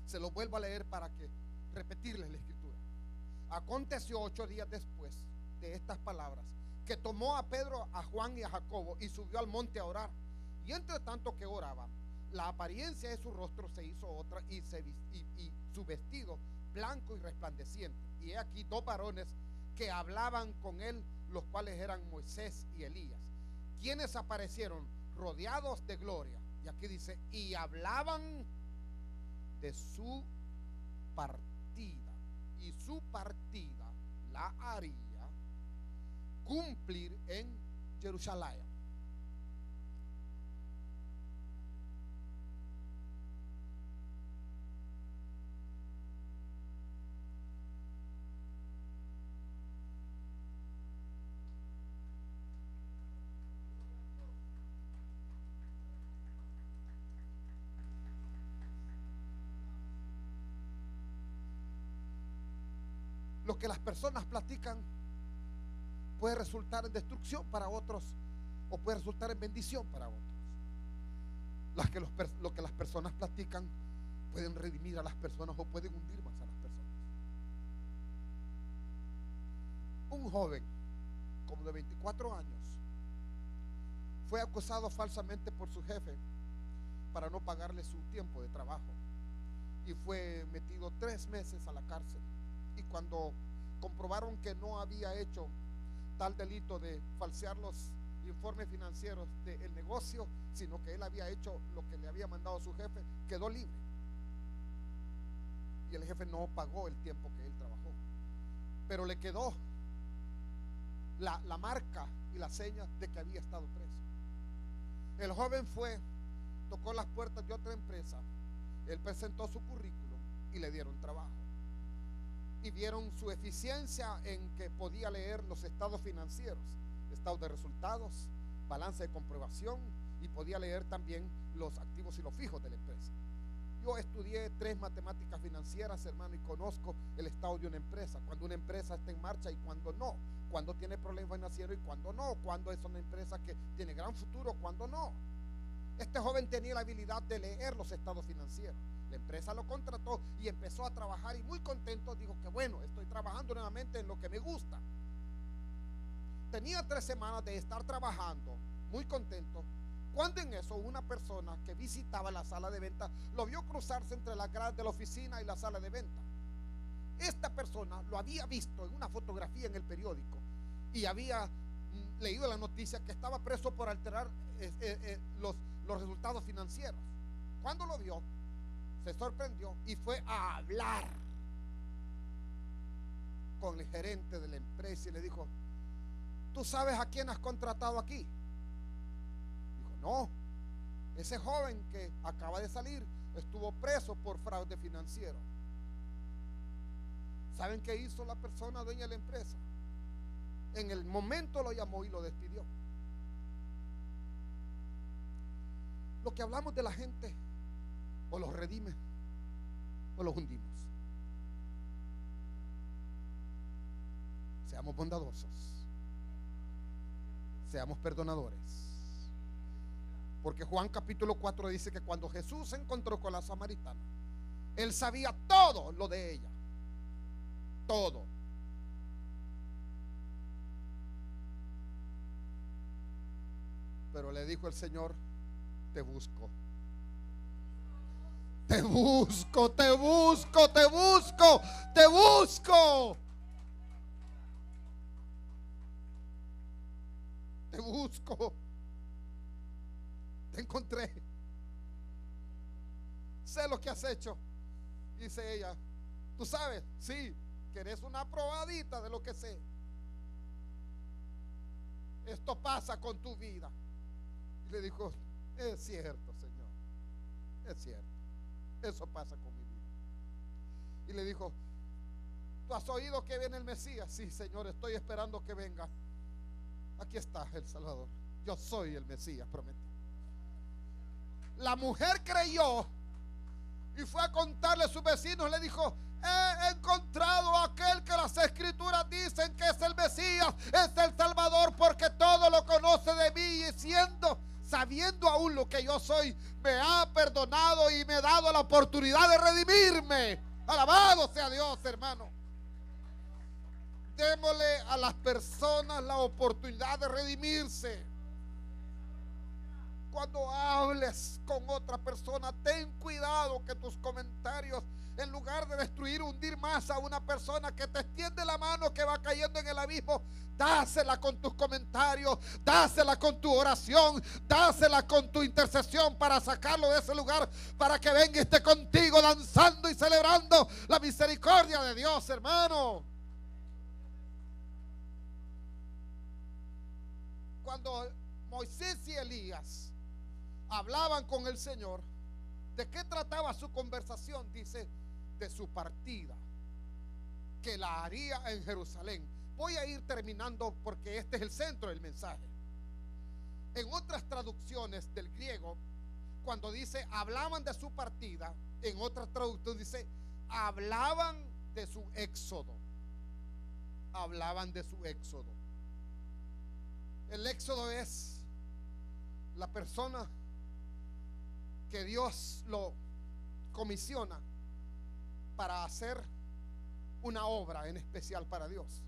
Se lo vuelvo a leer para que repetirles la escritura. Aconteció 8 días después de estas palabras, que tomó a Pedro, a Juan y a Jacobo y subió al monte a orar. Y entre tanto que oraba, la apariencia de su rostro se hizo otra y su vestido blanco y resplandeciente. Y he aquí 2 varones que hablaban con él, los cuales eran Moisés y Elías, quienes aparecieron rodeados de gloria. Y aquí dice, y hablaban de su partida, y su partida la haría cumplir en Jerusalén. Lo que las personas platican puede resultar en destrucción para otros o puede resultar en bendición para otros. Lo que las personas platican pueden redimir a las personas o pueden hundir más a las personas. Un joven como de 24 años fue acusado falsamente por su jefe para no pagarle su tiempo de trabajo y fue metido 3 meses a la cárcel. Y cuando comprobaron que no había hecho tal delito de falsear los informes financieros del negocio, sino que él había hecho lo que le había mandado su jefe, quedó libre. Y el jefe no pagó el tiempo que él trabajó, pero le quedó la marca y la seña de que había estado preso. El joven tocó las puertas de otra empresa, él presentó su currículum y le dieron trabajo. Y vieron su eficiencia en que podía leer los estados financieros, estados de resultados, balance de comprobación, y podía leer también los activos y los fijos de la empresa. Yo estudié 3 matemáticas financieras, hermano, y conozco el estado de una empresa, cuando una empresa está en marcha y cuando no, cuando tiene problemas financieros y cuando no, cuando es una empresa que tiene gran futuro, cuando no. Este joven tenía la habilidad de leer los estados financieros. La empresa lo contrató y empezó a trabajar, y muy contento dijo que bueno, estoy trabajando nuevamente en lo que me gusta. Tenía 3 semanas de estar trabajando, muy contento, cuando en eso una persona que visitaba la sala de venta lo vio cruzarse entre las gradas de la oficina y la sala de venta. Esta persona lo había visto en una fotografía en el periódico y había leído la noticia que estaba preso por alterar los resultados financieros. Cuando lo vio, se sorprendió y fue a hablar con el gerente de la empresa y le dijo: ¿tú sabes a quién has contratado aquí? Dijo: no, ese joven que acaba de salir estuvo preso por fraude financiero. ¿Saben qué hizo la persona dueña de la empresa? En el momento lo llamó y lo despidió. Lo que hablamos de la gente, o los redime o los hundimos. Seamos bondadosos, seamos perdonadores, porque Juan capítulo 4 dice que cuando Jesús se encontró con la samaritana, él sabía todo lo de ella, todo. Pero le dijo el Señor: te busco. Te busco, te busco, te busco, te busco. Te busco. Te encontré. Sé lo que has hecho. Dice ella: ¿tú sabes? Sí, que eres una probadita de lo que sé. Esto pasa con tu vida. Y le dijo: es cierto, Señor. Es cierto, eso pasa con mi vida. Y le dijo: ¿tú has oído que viene el Mesías? Sí, Señor, estoy esperando que venga. Aquí está el Salvador. Yo soy el Mesías prometido. La mujer creyó y fue a contarle a sus vecinos. Le dijo: he encontrado a aquel que las escrituras dicen que es el Mesías, es el Salvador, porque todo lo conoce de mí, y sabiendo aún lo que yo soy, me ha perdonado y me ha dado la oportunidad de redimirme. Alabado sea Dios, hermano. Démosle a las personas la oportunidad de redimirse. Cuando hables con otra persona, ten cuidado que tus comentarios, en lugar de destruir, hundir más a una persona que te extiende la mano, que va cayendo en el abismo, dásela con tus comentarios, dásela con tu oración, dásela con tu intercesión para sacarlo de ese lugar, para que venga y esté contigo danzando y celebrando la misericordia de Dios, hermano. Cuando Moisés y Elías hablaban con el Señor, ¿de qué trataba su conversación? Dice: de su partida, que la haría en Jerusalén. Voy a ir terminando porque este es el centro del mensaje. En otras traducciones del griego, cuando dice hablaban de su partida, en otras traducciones dice hablaban de su éxodo. Hablaban de su éxodo. El éxodo es la persona que Dios lo comisiona para hacer una obra en especial para Dios.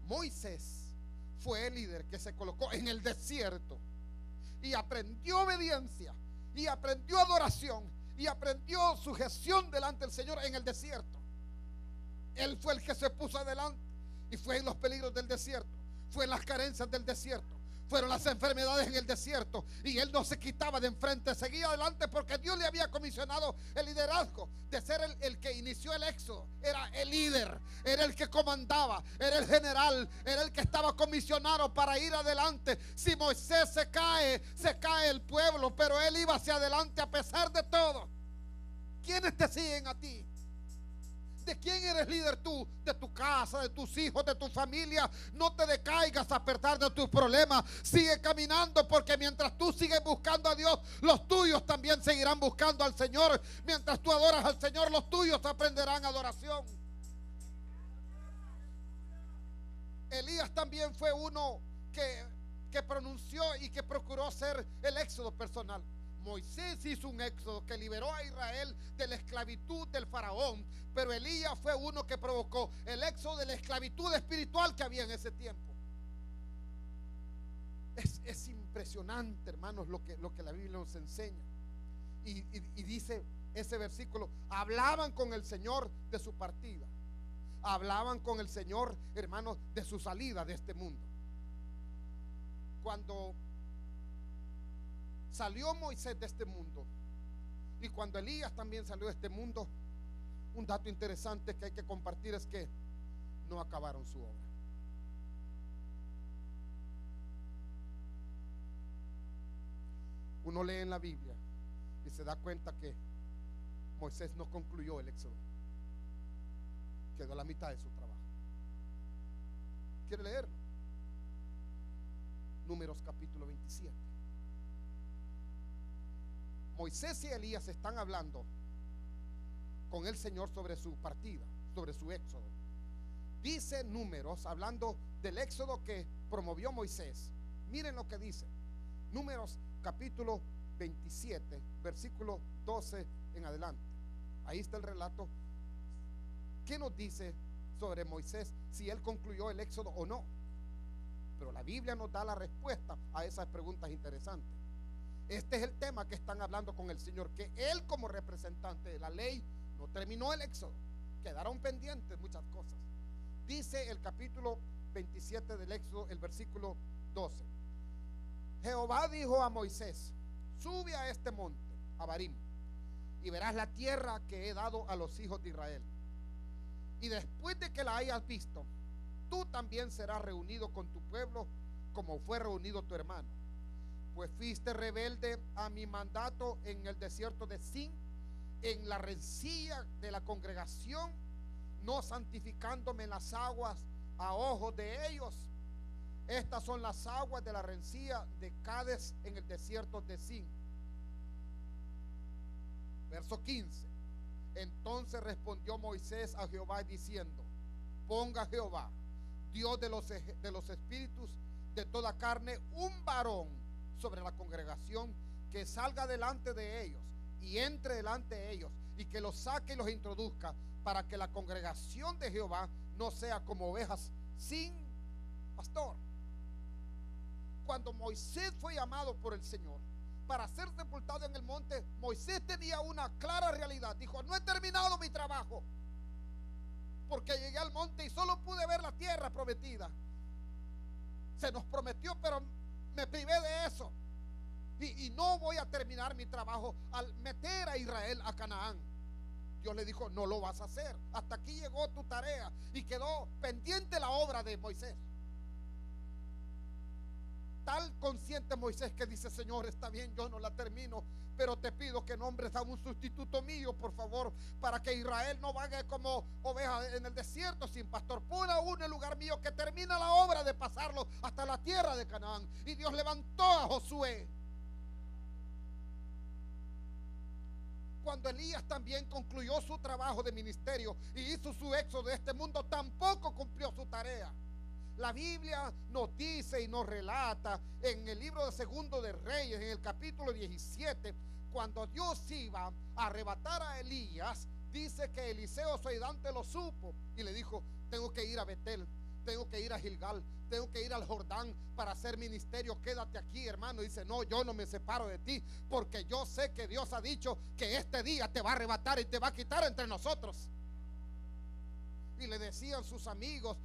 Moisés fue el líder que se colocó en el desierto y aprendió obediencia, y aprendió adoración, y aprendió sujeción delante del Señor en el desierto. Él fue el que se puso adelante, y fue en los peligros del desierto, fue en las carencias del desierto, fueron las enfermedades en el desierto, y él no se quitaba de enfrente, seguía adelante, porque Dios le había comisionado el liderazgo de ser el que inició el éxodo. Era el líder, era el que comandaba, era el general, era el que estaba comisionado para ir adelante. Si Moisés se cae el pueblo, pero él iba hacia adelante a pesar de todo. ¿Quiénes te siguen a ti? ¿De quién eres líder tú? De tu casa, de tus hijos, de tu familia. No te decaigas a pesar de tus problemas. Sigue caminando, porque mientras tú sigues buscando a Dios, los tuyos también seguirán buscando al Señor. Mientras tú adoras al Señor, los tuyos aprenderán adoración. Elías también fue uno que pronunció y que procuró hacer el éxodo personal. Moisés hizo un éxodo que liberó a Israel de la esclavitud del faraón, pero Elías fue uno que provocó el éxodo de la esclavitud espiritual que había en ese tiempo. Es impresionante, hermanos, lo que la Biblia nos enseña. Y dice ese versículo: hablaban con el Señor de su partida, hablaban con el Señor, hermanos, de su salida de este mundo. Cuando salió Moisés de este mundo, y cuando Elías también salió de este mundo, un dato interesante que hay que compartir es que no acabaron su obra. Uno lee en la Biblia y se da cuenta que Moisés no concluyó el éxodo, quedó a la mitad de su trabajo. ¿Quiere leerlo? Números capítulo 27. Moisés y Elías están hablando con el Señor sobre su partida, sobre su éxodo. Dice Números, hablando del éxodo que promovió Moisés. Miren lo que dice Números capítulo 27, versículo 12 en adelante. Ahí está el relato. ¿Qué nos dice sobre Moisés, si él concluyó el éxodo o no? Pero la Biblia nos da la respuesta a esas preguntas interesantes. Este es el tema que están hablando con el Señor, que él, como representante de la ley, no terminó el éxodo, quedaron pendientes muchas cosas. Dice el capítulo 27 del éxodo, el versículo 12: Jehová dijo a Moisés: sube a este monte, Abarim, y verás la tierra que he dado a los hijos de Israel. Y después de que la hayas visto, tú también serás reunido con tu pueblo, como fue reunido tu hermano. pues fuiste rebelde a mi mandato en el desierto de Sin, en la rencilla de la congregación, no santificándome en las aguas a ojos de ellos. Estas son las aguas de la rencilla de Cades en el desierto de Sin. Verso 15. Entonces respondió Moisés a Jehová diciendo: ponga Jehová, Dios de los espíritus de toda carne, un varón sobre la congregación, que salga delante de ellos y entre delante de ellos, y que los saque y los introduzca, para que la congregación de Jehová no sea como ovejas sin pastor. Cuando Moisés fue llamado por el Señor para ser sepultado en el monte, Moisés tenía una clara realidad. Dijo: no he terminado mi trabajo, porque llegué al monte y solo pude ver la tierra prometida. Se nos prometió, pero me privé de eso, y no voy a terminar mi trabajo al meter a Israel a Canaán. Dios le dijo: no lo vas a hacer, hasta aquí llegó tu tarea, y quedó pendiente la obra de Moisés. Tal consciente Moisés que dice: Señor, está bien, yo no la termino, pero te pido que nombres a un sustituto mío, por favor, para que Israel no vague como oveja en el desierto sin pastor. Pon a uno en lugar mío que termina la obra de pasarlo hasta la tierra de Canaán. Y Dios levantó a Josué. Cuando Elías también concluyó su trabajo de ministerio y hizo su éxodo de este mundo, tampoco cumplió su tarea. La Biblia nos dice y nos relata en el libro de Segundo de Reyes, en el capítulo 17, cuando Dios iba a arrebatar a Elías, dice que Eliseo su ayudante lo supo y le dijo: tengo que ir a Betel, tengo que ir a Gilgal, tengo que ir al Jordán para hacer ministerio, quédate aquí, hermano. Dice: no, yo no me separo de ti, porque yo sé que Dios ha dicho que este día te va a arrebatar y te va a quitar entre nosotros. Y le decían sus amigos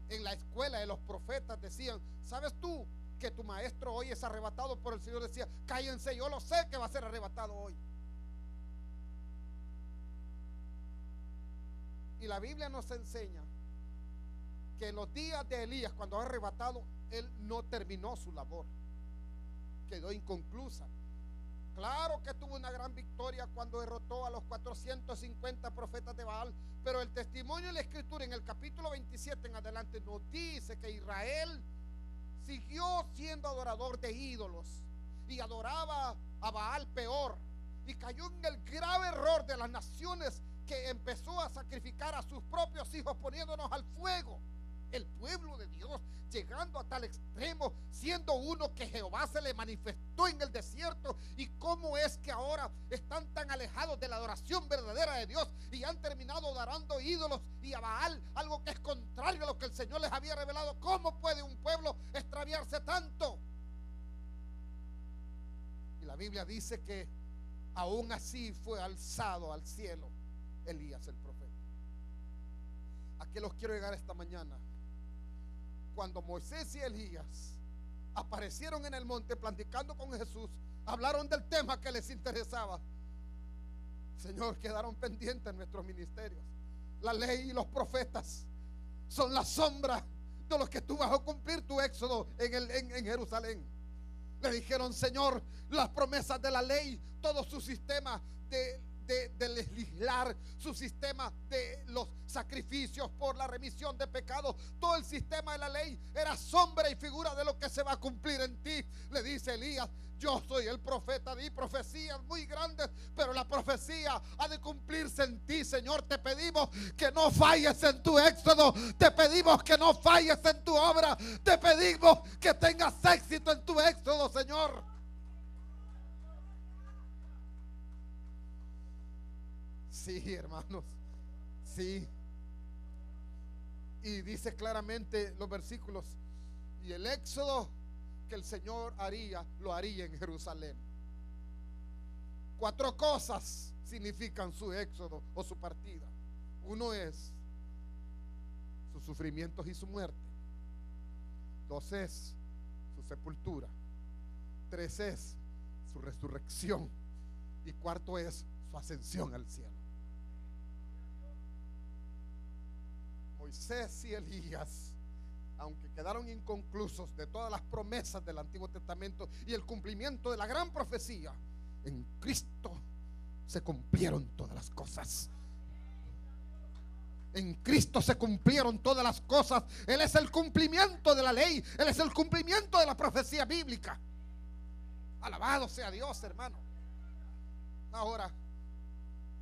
en la escuela de los profetas, decían: ¿sabes tú que tu maestro hoy es arrebatado por el Señor? Decía: cállense, yo lo sé que va a ser arrebatado hoy. Y la Biblia nos enseña que en los días de Elías, cuando fue arrebatado, él no terminó su labor, quedó inconclusa. Claro que tuvo una gran victoria cuando derrotó a los 450 profetas de Baal, pero el testimonio de la Escritura en el capítulo 27 en adelante nos dice que Israel siguió siendo adorador de ídolos y adoraba a Baal peor, y cayó en el grave error de las naciones, que empezó a sacrificar a sus propios hijos poniéndonos al fuego. El pueblo de Dios llegando a tal extremo, siendo uno que Jehová se le manifestó en el desierto. Y cómo es que ahora están tan alejados de la adoración verdadera de Dios y han terminado adorando ídolos y a Baal, algo que es contrario a lo que el Señor les había revelado. ¿Cómo puede un pueblo extraviarse tanto? Y la Biblia dice que aún así fue alzado al cielo Elías el profeta. ¿A qué los quiero llegar esta mañana? Cuando Moisés y Elías aparecieron en el monte platicando con Jesús, hablaron del tema que les interesaba. Señor, quedaron pendientes nuestros ministerios. La ley y los profetas son la sombra de los que tú vas a cumplir tu éxodo en Jerusalén. Le dijeron: Señor, las promesas de la ley, todo su sistema de legislar, su sistema de los sacrificios por la remisión de pecados, todo el sistema de la ley era sombra y figura de lo que se va a cumplir en ti. Le dice Elías: yo soy el profeta, di profecías muy grandes, pero la profecía ha de cumplirse en ti. Señor, te pedimos que no falles en tu éxodo, te pedimos que no falles en tu obra, te pedimos que tengas éxito en tu éxodo, Señor. Sí, hermanos, sí. Y dice claramente los versículos: y el éxodo que el Señor haría, lo haría en Jerusalén. 4 cosas significan su éxodo o su partida. Uno es sus sufrimientos y su muerte. 2 es su sepultura. 3 es su resurrección. Y 4 es su ascensión al cielo. Moisés y Elías aunque quedaron inconclusos de todas las promesas del Antiguo Testamento y el cumplimiento de la gran profecía, en Cristo se cumplieron todas las cosas. En Cristo se cumplieron todas las cosas. Él es el cumplimiento de la ley. Él es el cumplimiento de la profecía bíblica. Alabado sea Dios, hermano. Ahora,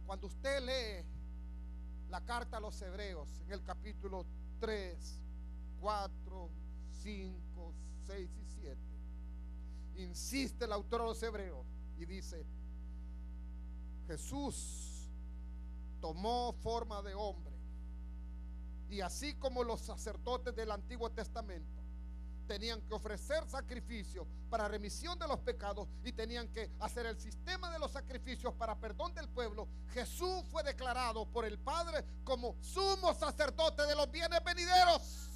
cuando usted lee la carta a los Hebreos en el capítulo 3, 4, 5, 6 y 7, insiste el autor de los Hebreos y dice: Jesús tomó forma de hombre, y así como los sacerdotes del Antiguo Testamento tenían que ofrecer sacrificios para remisión de los pecados y tenían que hacer el sistema de los sacrificios para perdón del pueblo, Jesús fue declarado por el Padre como sumo sacerdote de los bienes venideros.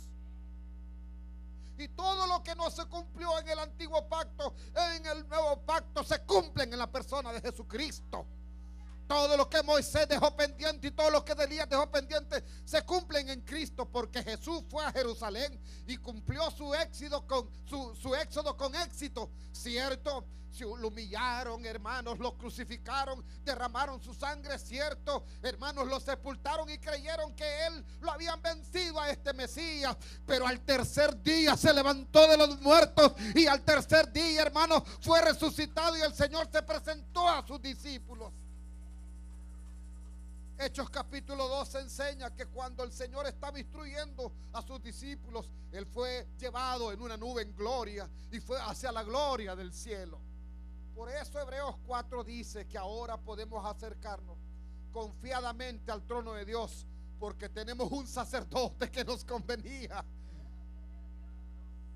Y todo lo que no se cumplió en el antiguo pacto, en el nuevo pacto se cumplen en la persona de Jesucristo. Todo lo que Moisés dejó pendiente y todo lo que Elías dejó pendiente se cumplen en Cristo, porque Jesús fue a Jerusalén y cumplió su éxodo con éxito. Cierto, lo humillaron, hermanos, lo crucificaron, derramaron su sangre, cierto, hermanos, lo sepultaron y creyeron que él lo habían vencido a este Mesías, pero al tercer día se levantó de los muertos y al tercer día, hermanos, fue resucitado y el Señor se presentó a sus discípulos. Hechos capítulo 2 enseña que cuando el Señor estaba instruyendo a sus discípulos, Él fue llevado en una nube en gloria y fue hacia la gloria del cielo. Por eso Hebreos 4 dice que ahora podemos acercarnos confiadamente al trono de Dios, porque tenemos un sacerdote que nos convenía,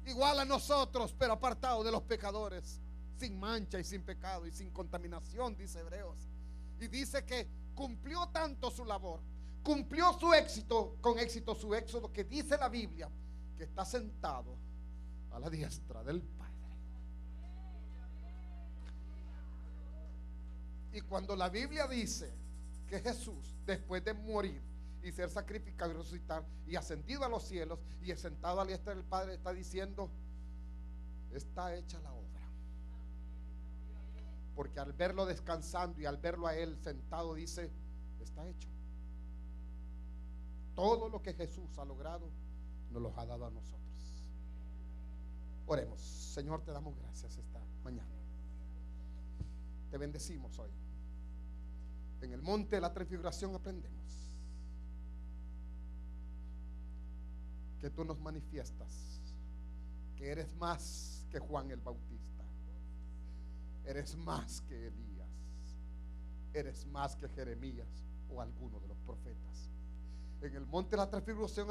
igual a nosotros, pero apartado de los pecadores, sin mancha y sin pecado y sin contaminación, dice Hebreos. Y dice que cumplió tanto su labor, cumplió su éxito, con éxito su éxodo, que dice la Biblia que está sentado a la diestra del Padre. Y cuando la Biblia dice que Jesús, después de morir y ser sacrificado y resucitar y ascendido a los cielos y es sentado a la diestra del Padre, está diciendo: está hecha la obra. Porque al verlo descansando y al verlo a él sentado, dice: está hecho. Todo lo que Jesús ha logrado nos lo ha dado a nosotros. Oremos. Señor, te damos gracias esta mañana. Te bendecimos hoy. En el monte de la transfiguración aprendemos que tú nos manifiestas que eres más que Juan el Bautista. Eres más que Elías. Eres más que Jeremías o alguno de los profetas. En el monte de la transfiguración